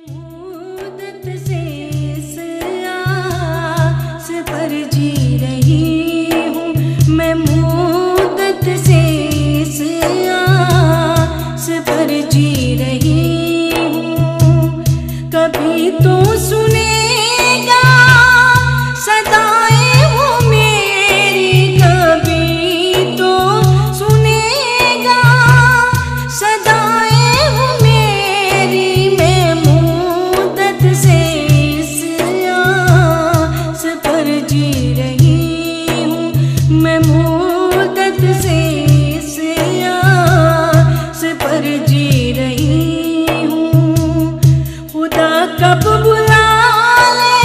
मुद्दत से इस आस पर जी रही हूँ मैं, मुद्दत से इस आस पर जी रही हूँ। कभी तो सुनेगा सदाएं वो मेरी, कभी तो सुनेगा सदाएं वो मेरी। मैं मुद्दत से इस आस पर जी रही हूँ मैं, मुद्दत से इस आस पर जी रही हूँ। खुदा कब बुला ले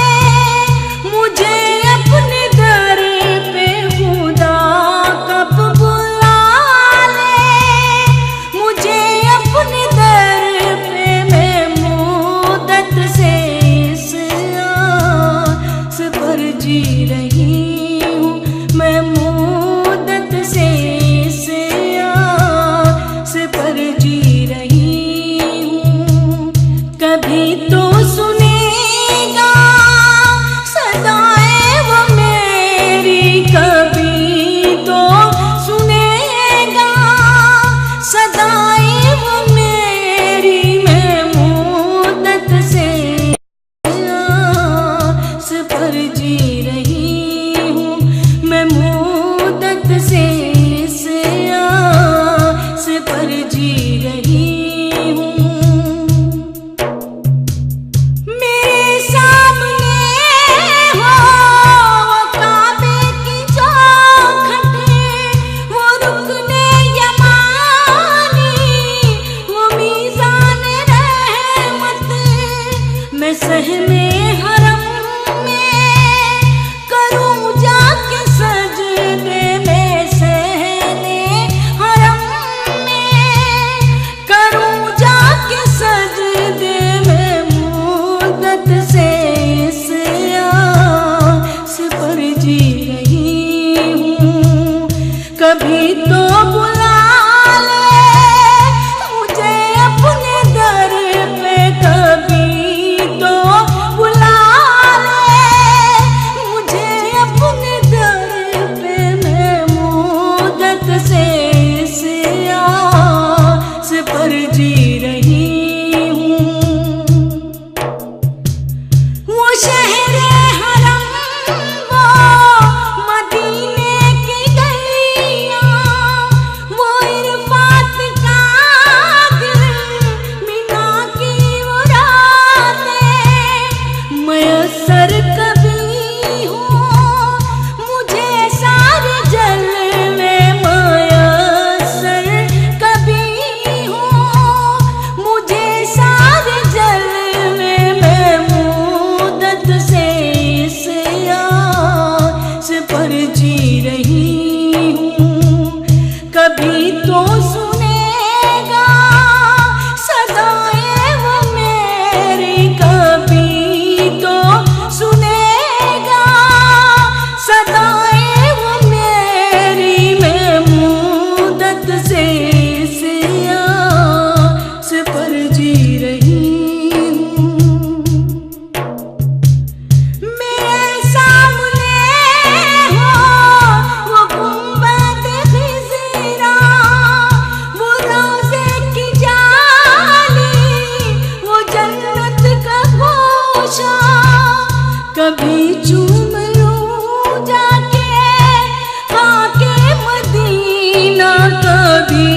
मुझे अपने दर पे, खुदा कब बुला ले मुझे अपने दर पे। मैं मुद्दत से इस आस पर जी रही हूँ मैं, मुद्दत से इस आस पर जी रही हूँ। कभी तो सुनेगा सदाएं वो मेरी, कभी तो सुनेगा सदाएं वो मेरी। मैं मुद्दत से आस पर जी रही हूँ मैं, मुद्दत से इस आस पर जी रही हूँ। मेरे सामने हो वो काबे की चौखट, वो रुकने यमानी, वो मीज़ान रहमत। मैं सहमे हरम में करूँ जाके सजदे, मैं सहने हरम में करूँ जाके सजदे। मैं मुद्दत से इस आस पर जी रही हूँ। कभी तो बुला ले मुझे अपने दर पे, कभी तो बुला ले मुझे अपने दर पे। मैं मुद्दत से इस आस पर जी रही हूँ। वो शहरे हरम, वो मदीने की गलियां, वो इरफात का दिल, मीना की वो रातें। मयस्सर कभी हो मुझे सारे जलवे, मयस्सर कभी हो मुझे सारे जलवे। मैं मुद्दत से इस आस पर जी रही हूँ। कभी तो सुनेगा सदाएं वो मेरी, कभी तो सुनेगा सदाएं वो मेरी। मैं मुद्दत से इस आस पर जी रही हूँ। मेरे सामने हो वो गुंबद खिज़रा, वो रोज़े की जाली, वो जन्नत का गोशा। कभी चूम लूं जाके खाके मदीना, कभी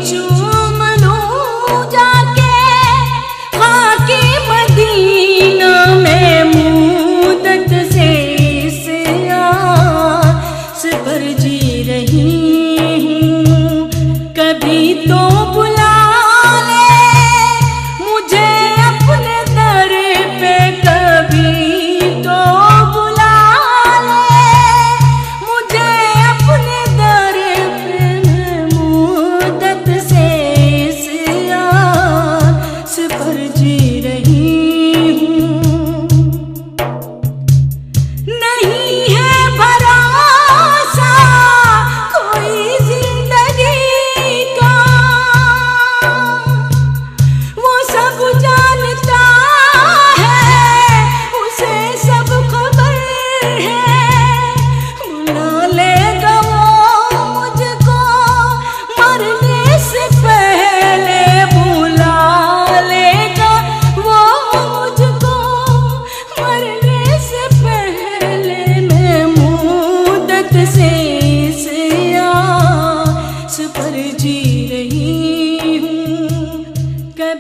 चूम लूं जाके खाके मदीना। मैं मुद्दत से इस आस पर जी रही हूँ। कभी तो बुला ले मुझे अपने दर पे, कभी तो बुला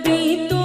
भी तो